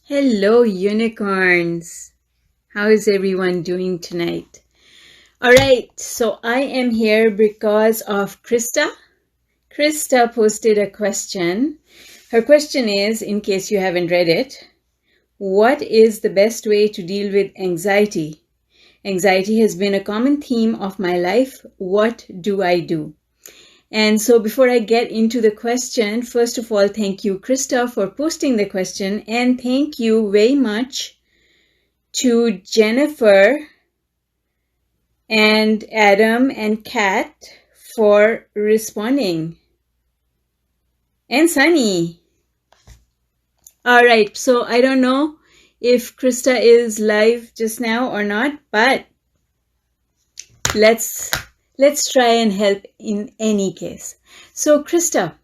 Hello, unicorns. How is everyone doing tonight? All right, so I am here because of Krista. Krista posted a question. Her question is, in case you haven't read it, what is the best way to deal with anxiety? Anxiety has been a common theme of my life. What do I do? And so before I get into the question, first of all, thank you, Krista, for posting the question. And thank you very much to Jennifer and Adam and Kat for responding. And Sunny. All right, so I don't know if Krista is live just now or not, but let's try and help in any case. So Krista,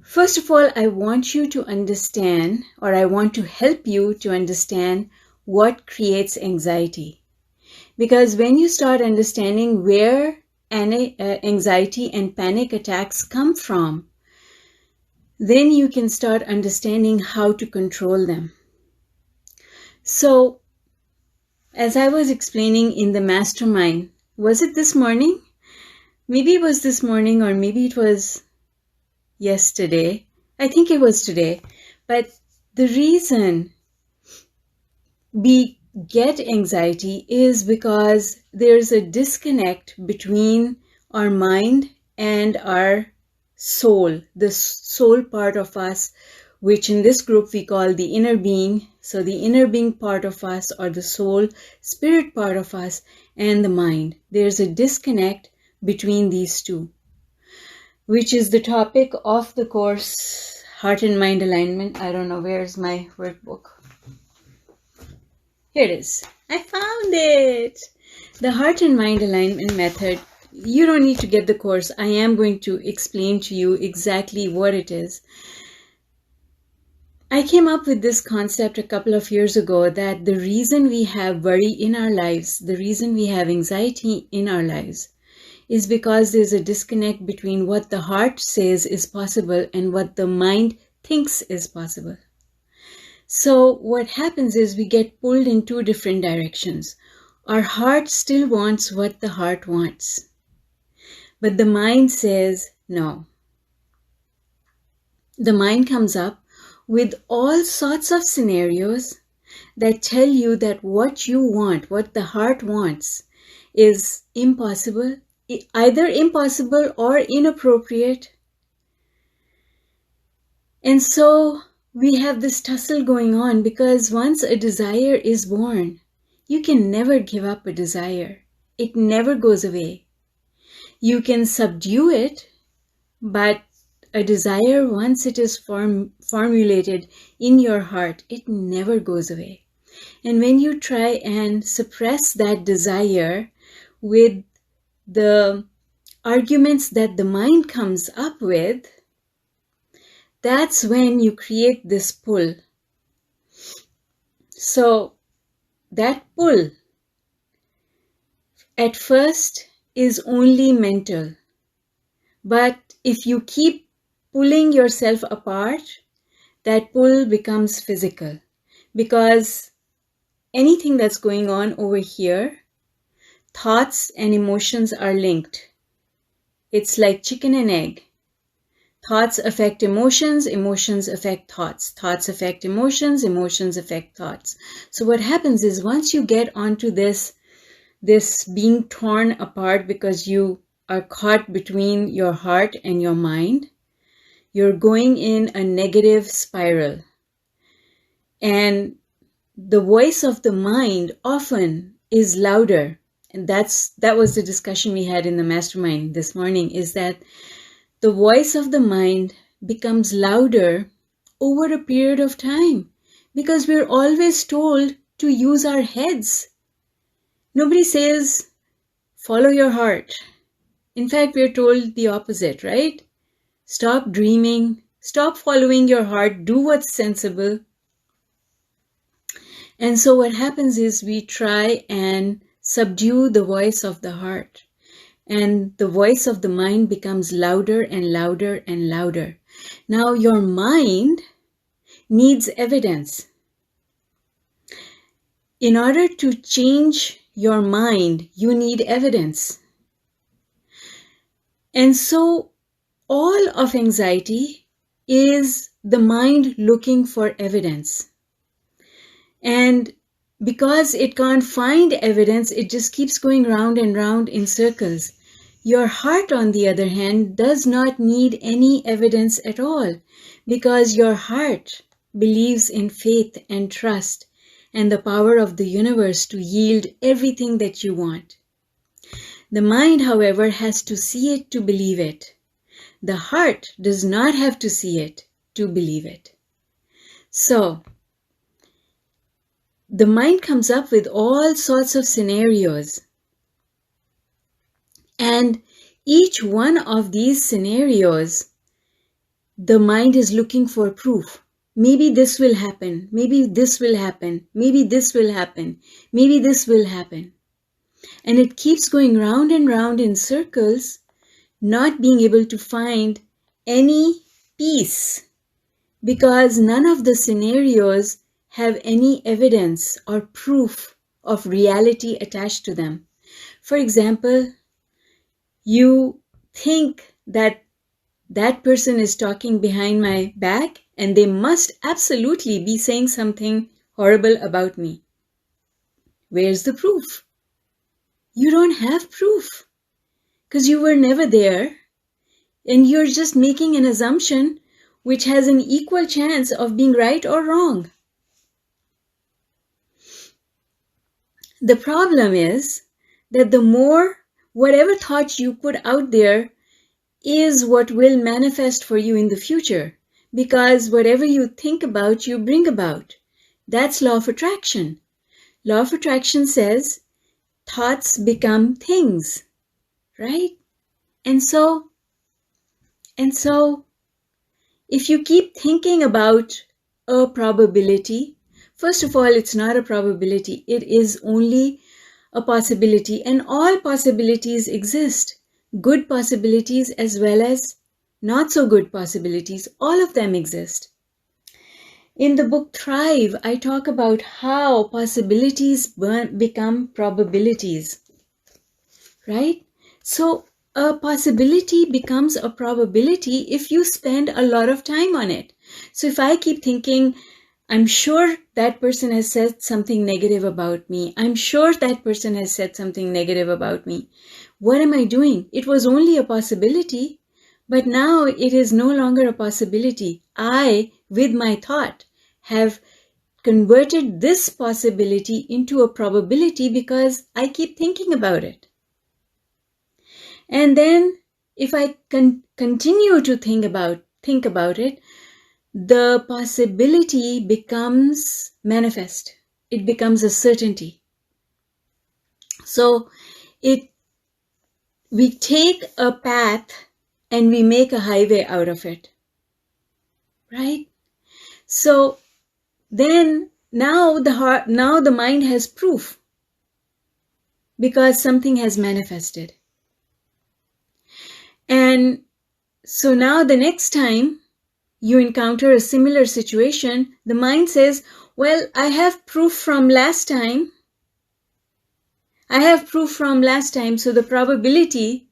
first of all, I want you to understand, or I want to help you to understand what creates anxiety. Because when you start understanding where anxiety and panic attacks come from, then you can start understanding how to control them. So, as I was explaining in the mastermind, was it this morning? Maybe it was this morning, or maybe it was yesterday. I think it was today. But the reason we get anxiety is because there's a disconnect between our mind and our soul, the soul part of us, which in this group we call the inner being. So the inner being part of us, or the soul, spirit part of us, and the mind. There's a disconnect between these two, which is the topic of the course, Heart and Mind Alignment. I don't know, where's my workbook? Here it is. I found it. The Heart and Mind Alignment method. You don't need to get the course. I am going to explain to you exactly what it is. I came up with this concept a couple of years ago that the reason we have worry in our lives, the reason we have anxiety in our lives, is because there's a disconnect between what the heart says is possible and what the mind thinks is possible. So what happens is we get pulled in two different directions. Our heart still wants what the heart wants, but the mind says no. The mind comes up with all sorts of scenarios that tell you that what you want, what the heart wants, is impossible, either impossible or inappropriate. And so we have this tussle going on, because once a desire is born, you can never give up a desire. It never goes away. You can subdue it, but a desire, once it is formulated in your heart, it never goes away. And when you try and suppress that desire with the arguments that the mind comes up with, that's when you create this pull. So that pull at first is only mental. But if you keep pulling yourself apart, that pull becomes physical. Because anything that's going on over here, thoughts and emotions are linked. It's like chicken and egg. Thoughts affect emotions, emotions affect thoughts. Thoughts affect emotions, emotions affect thoughts. So what happens is, once you get onto this being torn apart because you are caught between your heart and your mind, you're going in a negative spiral. And the voice of the mind often is louder. And that was the discussion we had in the mastermind this morning, is that the voice of the mind becomes louder over a period of time, because we're always told to use our heads. Nobody says, follow your heart. In fact, we're told the opposite, right? Stop dreaming, stop following your heart, do what's sensible. And so what happens is we try and subdue the voice of the heart. And the voice of the mind becomes louder and louder and louder. Now your mind needs evidence. In order to change your mind, you need evidence. And so all of anxiety is the mind looking for evidence. And because it can't find evidence, it just keeps going round and round in circles. Your heart, on the other hand, does not need any evidence at all, because your heart believes in faith and trust and the power of the universe to yield everything that you want. The mind, however, has to see it to believe it. The heart does not have to see it to believe it. So, the mind comes up with all sorts of scenarios. And each one of these scenarios, the mind is looking for proof. Maybe this will happen. Maybe this will happen. Maybe this will happen. Maybe this will happen. And it keeps going round and round in circles, not being able to find any peace, because none of the scenarios have any evidence or proof of reality attached to them. For example, you think that that person is talking behind my back and they must absolutely be saying something horrible about me. Where's the proof? You don't have proof because you were never there, and you're just making an assumption which has an equal chance of being right or wrong. The problem is that the more whatever thoughts you put out there is what will manifest for you in the future, because whatever you think about, you bring about. That's law of attraction. Law of attraction says thoughts become things, right? And so, if you keep thinking about a probability, first of all, it's not a probability. It is only a possibility, and all possibilities exist. Good possibilities as well as not so good possibilities. All of them exist. In the book Thrive, I talk about how possibilities become probabilities, right? So a possibility becomes a probability if you spend a lot of time on it. So if I keep thinking, I'm sure that person has said something negative about me. I'm sure that person has said something negative about me. What am I doing? It was only a possibility, but now it is no longer a possibility. I, with my thought, have converted this possibility into a probability because I keep thinking about it. And then if I continue to think about it, the possibility becomes manifest. It becomes a certainty. So we take a path and we make a highway out of it, right? So then now the mind has proof because something has manifested. And so now the next time you encounter a similar situation, the mind says, well, I have proof from last time. So the probability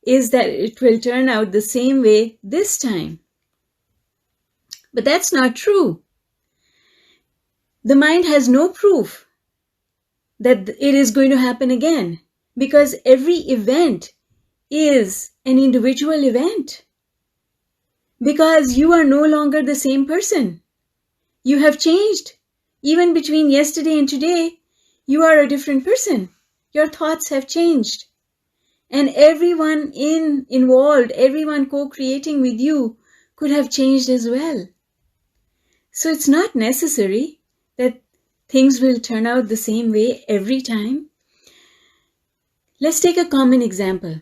is that it will turn out the same way this time. But that's not true. The mind has no proof that it is going to happen again, because every event is an individual event. Because you are no longer the same person. You have changed. Even between yesterday and today, you are a different person. Your thoughts have changed. And everyone involved, everyone co-creating with you could have changed as well. So it's not necessary that things will turn out the same way every time. Let's take a common example.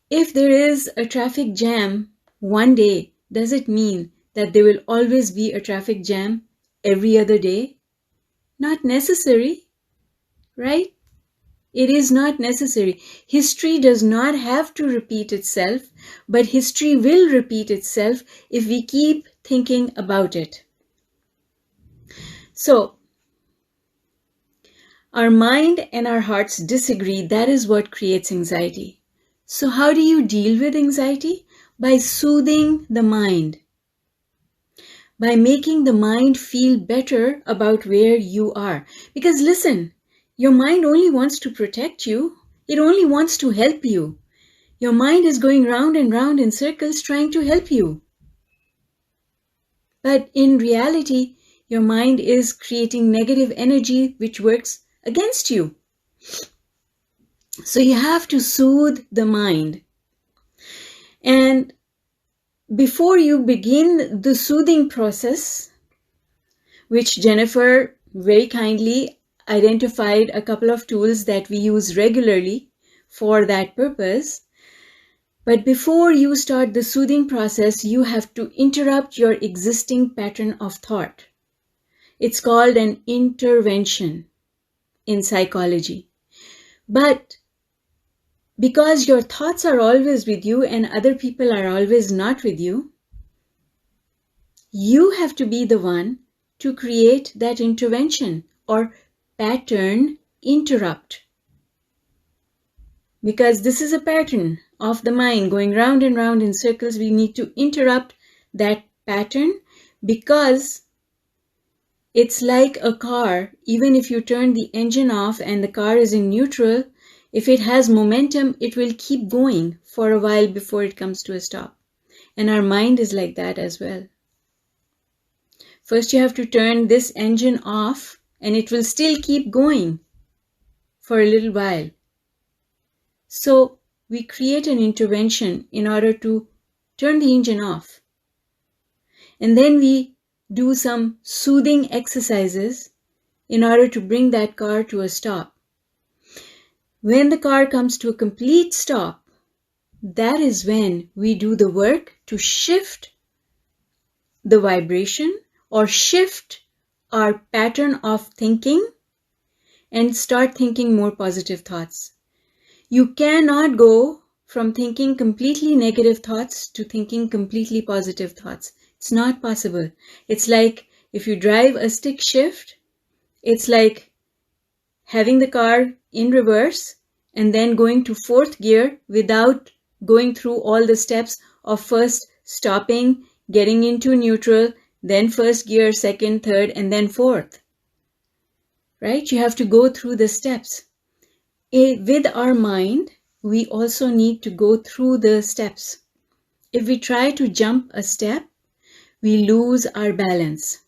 If there is a traffic jam one day, does it mean that there will always be a traffic jam every other day? Not necessary, right? It is not necessary. History does not have to repeat itself, but history will repeat itself if we keep thinking about it. So, our mind and our hearts disagree. That is what creates anxiety. So how do you deal with anxiety? By soothing the mind. By making the mind feel better about where you are. Because listen, your mind only wants to protect you. It only wants to help you. Your mind is going round and round in circles trying to help you. But in reality, your mind is creating negative energy which works against you. So you have to soothe the mind. And before you begin the soothing process, which Jennifer very kindly identified a couple of tools that we use regularly for that purpose, but before you start the soothing process, you have to interrupt your existing pattern of thought. It's called an intervention in psychology. But because your thoughts are always with you and other people are always not with you, you have to be the one to create that intervention or pattern interrupt. Because this is a pattern of the mind going round and round in circles, we need to interrupt that pattern because it's like a car. Even if you turn the engine off and the car is in neutral, if it has momentum, it will keep going for a while before it comes to a stop. And our mind is like that as well. First, you have to turn this engine off and it will still keep going for a little while. So we create an intervention in order to turn the engine off. And then we do some soothing exercises in order to bring that car to a stop. When the car comes to a complete stop, that is when we do the work to shift the vibration or shift our pattern of thinking and start thinking more positive thoughts. You cannot go from thinking completely negative thoughts to thinking completely positive thoughts. It's not possible. It's like if you drive a stick shift, it's like having the car in reverse and then going to fourth gear without going through all the steps of first stopping, getting into neutral, then first gear, second, third, and then fourth. Right? You have to go through the steps. With our mind, we also need to go through the steps. If we try to jump a step, we lose our balance.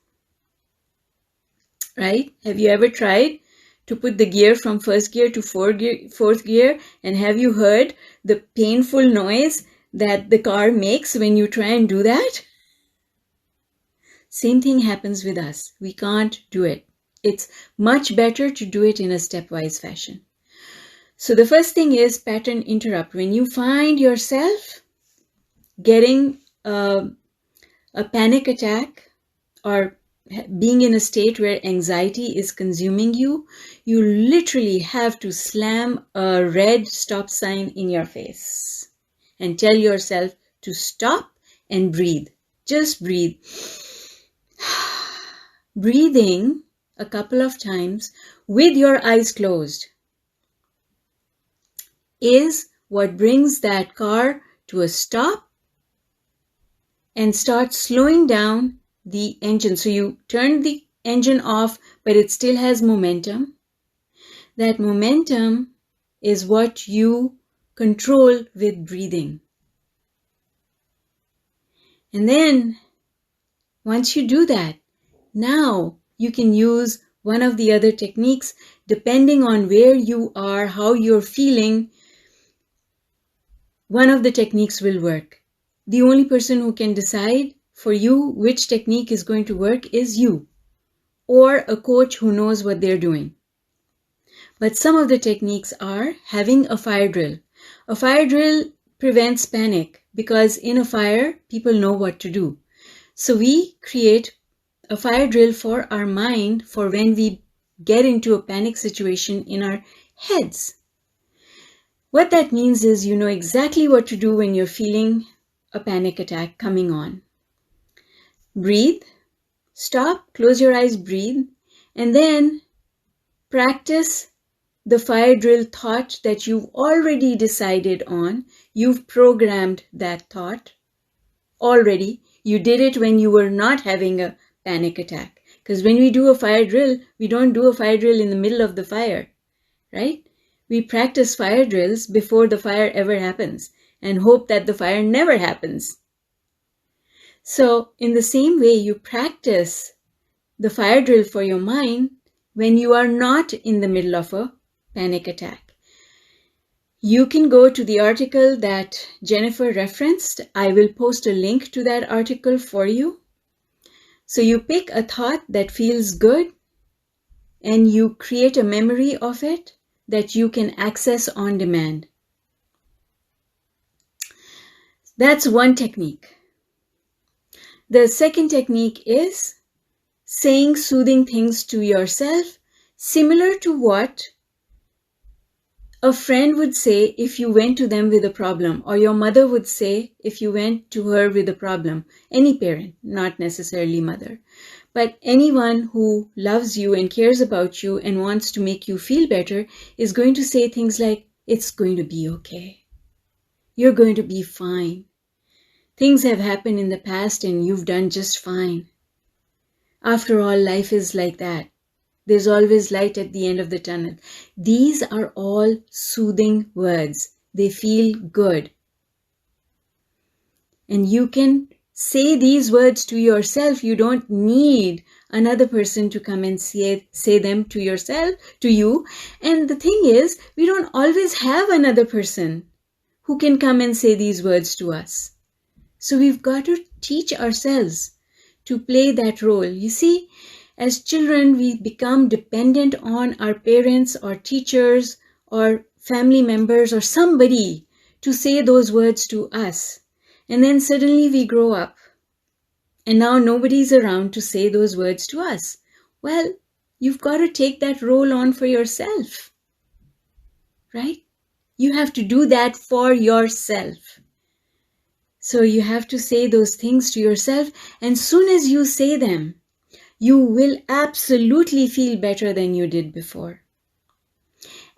Right? Have you ever tried to put the gear from first gear to fourth gear? And have you heard the painful noise that the car makes when you try and do that? Same thing happens with us. We can't do it. It's much better to do it in a stepwise fashion. So the first thing is pattern interrupt. When you find yourself getting a panic attack or being in a state where anxiety is consuming you, you literally have to slam a red stop sign in your face and tell yourself to stop and breathe. Just breathe. Breathing a couple of times with your eyes closed is what brings that car to a stop and starts slowing down the engine. So you turn the engine off, but it still has momentum. That momentum is what you control with breathing. And then once you do that, now you can use one of the other techniques depending on where you are, how you're feeling. One of the techniques will work. The only person who can decide for you which technique is going to work is you or a coach who knows what they're doing. But some of the techniques are having a fire drill. A fire drill prevents panic because in a fire, people know what to do. So we create a fire drill for our mind for when we get into a panic situation in our heads. What that means is you know exactly what to do when you're feeling a panic attack coming on. breathe, stop, close your eyes, breathe, and then practice the fire drill thought that you've already decided on. You've programmed that thought already. You did it when you were not having a panic attack. Because when we do a fire drill, we don't do a fire drill in the middle of the fire, right? We practice fire drills before the fire ever happens and hope that the fire never happens. So in the same way, you practice the fire drill for your mind when you are not in the middle of a panic attack. You can go to the article that Jennifer referenced. I will post a link to that article for you. So you pick a thought that feels good and you create a memory of it that you can access on demand. That's one technique. The second technique is saying soothing things to yourself, similar to what a friend would say if you went to them with a problem, or your mother would say if you went to her with a problem. Any parent, not necessarily mother, but anyone who loves you and cares about you and wants to make you feel better is going to say things like, it's going to be okay. You're going to be fine. Things have happened in the past and you've done just fine. After all, life is like that. There's always light at the end of the tunnel. These are all soothing words. They feel good. And you can say these words to yourself. You don't need another person to come and say them to you. And the thing is, we don't always have another person who can come and say these words to us. So we've got to teach ourselves to play that role. You see, as children, we become dependent on our parents or teachers or family members or somebody to say those words to us. And then suddenly we grow up and now nobody's around to say those words to us. Well, you've got to take that role on for yourself, right? You have to do that for yourself. So you have to say those things to yourself, and soon as you say them, you will absolutely feel better than you did before.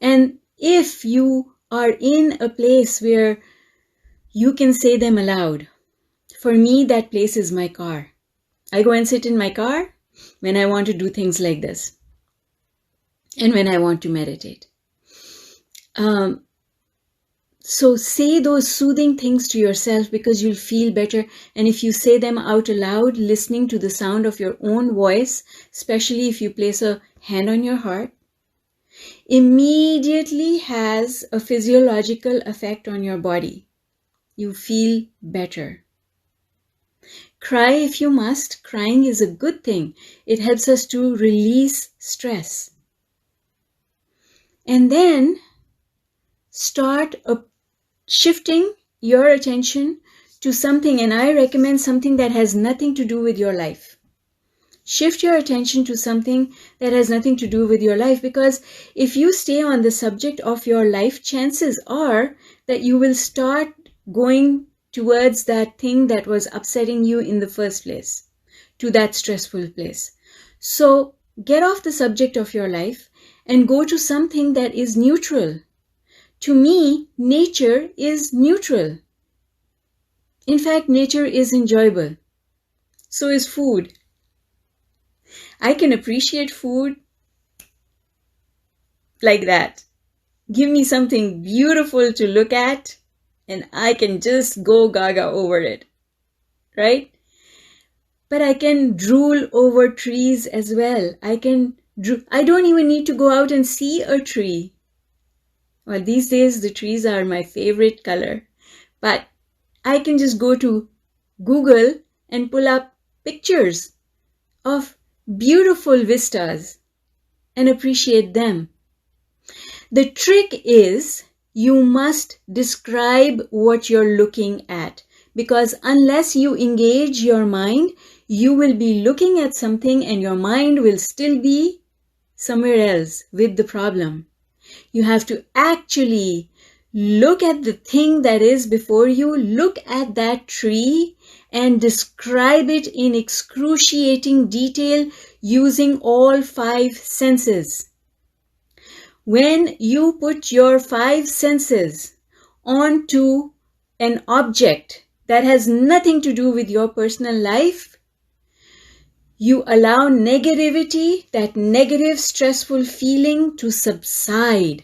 And if you are in a place where you can say them aloud, for me, that place is my car. I go and sit in my car when I want to do things like this and when I want to meditate. So say those soothing things to yourself because you'll feel better. And if you say them out aloud, listening to the sound of your own voice, especially if you place a hand on your heart, immediately has a physiological effect on your body. You feel better. Cry if you must. Crying is a good thing. It helps us to release stress. And then start shifting your attention to something, and I recommend something that has nothing to do with your life. Shift your attention to something that has nothing to do with your life, because if you stay on the subject of your life, chances are that you will start going towards that thing that was upsetting you in the first place, to that stressful place. So get off the subject of your life and go to something that is neutral. To me, nature is neutral. In fact, nature is enjoyable. So is food. I can appreciate food like that. Give me something beautiful to look at and I can just go gaga over it, right? But I can drool over trees as well. I don't even need to go out and see a tree. Well, these days the trees are my favorite color, but I can just go to Google and pull up pictures of beautiful vistas and appreciate them. The trick is you must describe what you're looking at, because unless you engage your mind, you will be looking at something and your mind will still be somewhere else with the problem. You have to actually look at the thing that is before you, look at that tree and describe it in excruciating detail using all 5 senses. When you put your 5 senses onto an object that has nothing to do with your personal life, you allow negativity, that negative, stressful feeling, to subside.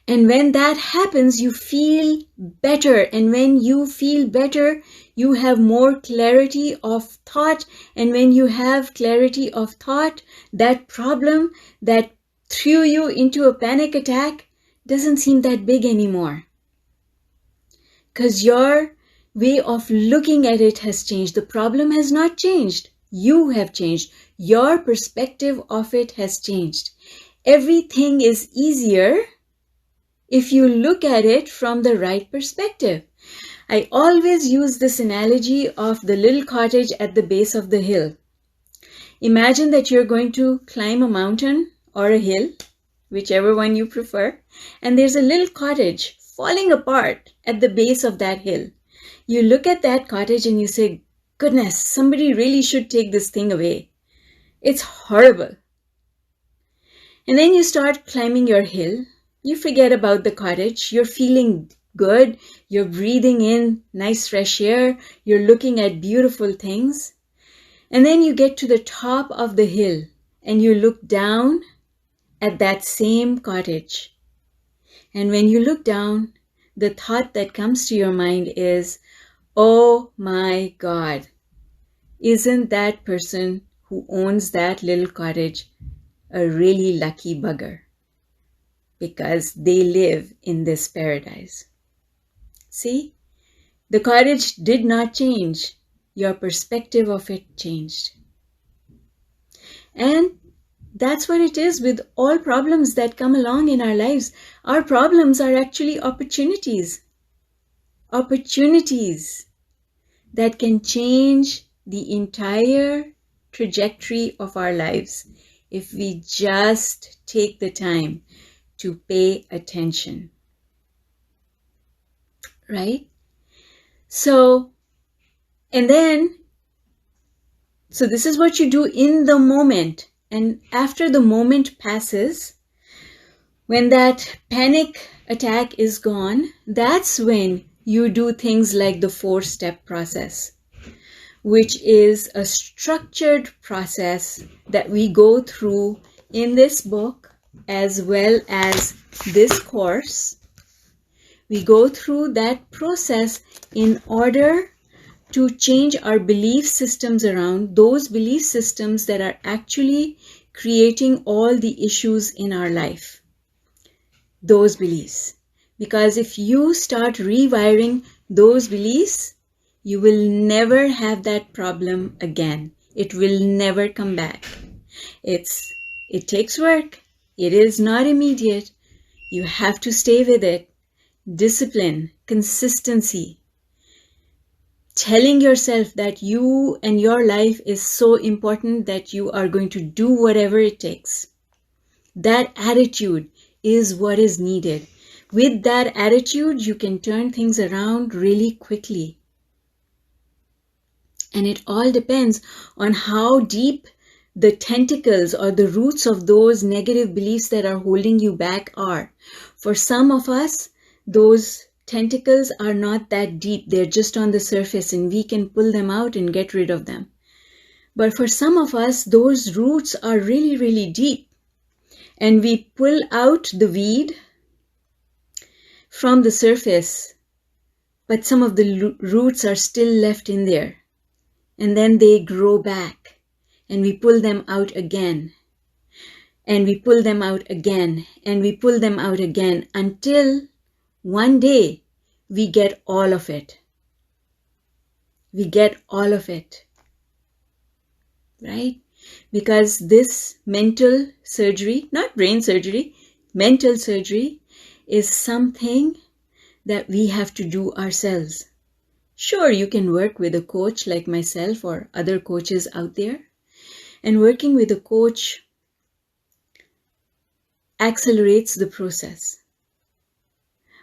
And when that happens, you feel better. And when you feel better, you have more clarity of thought. And when you have clarity of thought, that problem that threw you into a panic attack doesn't seem that big anymore. Because your way of looking at it has changed. The problem has not changed. You have changed. Your perspective of it has changed. Everything is easier if you look at it from the right perspective. I always use this analogy of the little cottage at the base of the hill. Imagine that you're going to climb a mountain or a hill, whichever one you prefer, and there's a little cottage falling apart at the base of that hill. You look at that cottage and you say, goodness, somebody really should take this thing away. It's horrible. And then you start climbing your hill. You forget about the cottage. You're feeling good. You're breathing in nice fresh air. You're looking at beautiful things. And then you get to the top of the hill and you look down at that same cottage. And when you look down, the thought that comes to your mind is, oh my God, isn't that person who owns that little cottage a really lucky bugger? Because they live in this paradise. See, the cottage did not change. Your perspective of it changed. And that's what it is with all problems that come along in our lives. Our problems are actually opportunities. Opportunities that can change the entire trajectory of our lives if we just take the time to pay attention. Right? So this is what you do in the moment. And after the moment passes, when that panic attack is gone, that's when you do things like the 4-step process, which is a structured process that we go through in this book as well as this course. We go through that process in order to change our belief systems around those belief systems that are actually creating all the issues in our life. Those beliefs. Because if you start rewiring those beliefs, you will never have that problem again. It will never come back. It takes work. It is not immediate. You have to stay with it. Discipline, consistency. Telling yourself that you and your life is so important that you are going to do whatever it takes. That attitude is what is needed. With that attitude, you can turn things around really quickly. And it all depends on how deep the tentacles or the roots of those negative beliefs that are holding you back are. For some of us, those tentacles are not that deep. They're just on the surface and we can pull them out and get rid of them. But for some of us, those roots are really, really deep. And we pull out the weed from the surface, but some of the roots are still left in there. And then they grow back and we pull them out again. And we pull them out again and we pull them out again until one day, we get all of it. We get all of it. Right? Because this mental surgery, not brain surgery, mental surgery is something that we have to do ourselves. Sure, you can work with a coach like myself or other coaches out there. And working with a coach accelerates the process.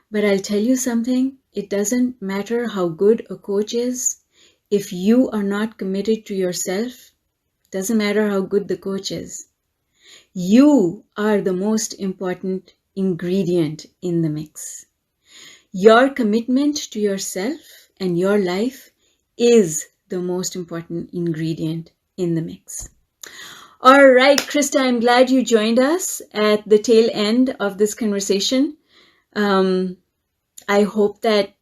But I'll tell you something, it doesn't matter how good a coach is. If you are not committed to yourself, doesn't matter how good the coach is. You are the most important ingredient in the mix. Your commitment to yourself and your life is the most important ingredient in the mix. All right, Krista, I'm glad you joined us at the tail end of this conversation. I hope that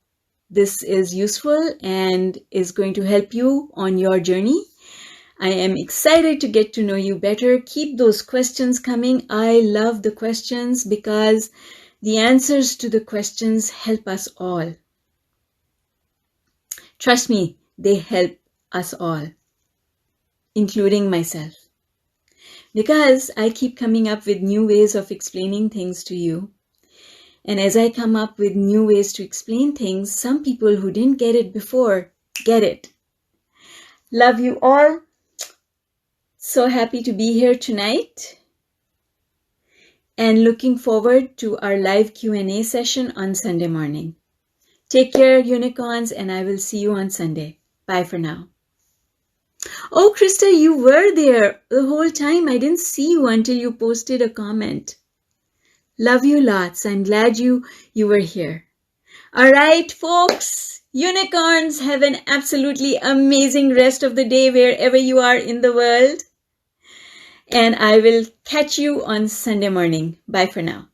this is useful and is going to help you on your journey. I am excited to get to know you better. Keep those questions coming. I love the questions because the answers to the questions help us all. Trust me, they help us all, including myself. Because I keep coming up with new ways of explaining things to you. And as I come up with new ways to explain things, some people who didn't get it before get it. Love you all. So happy to be here tonight. And looking forward to our live Q&A session on Sunday morning. Take care, unicorns, and I will see you on Sunday. Bye for now. Oh, Krista, you were there the whole time. I didn't see you until you posted a comment. Love you lots. I'm glad you were here. All right, folks, unicorns, have an absolutely amazing rest of the day wherever you are in the world. And I will catch you on Sunday morning. Bye for now.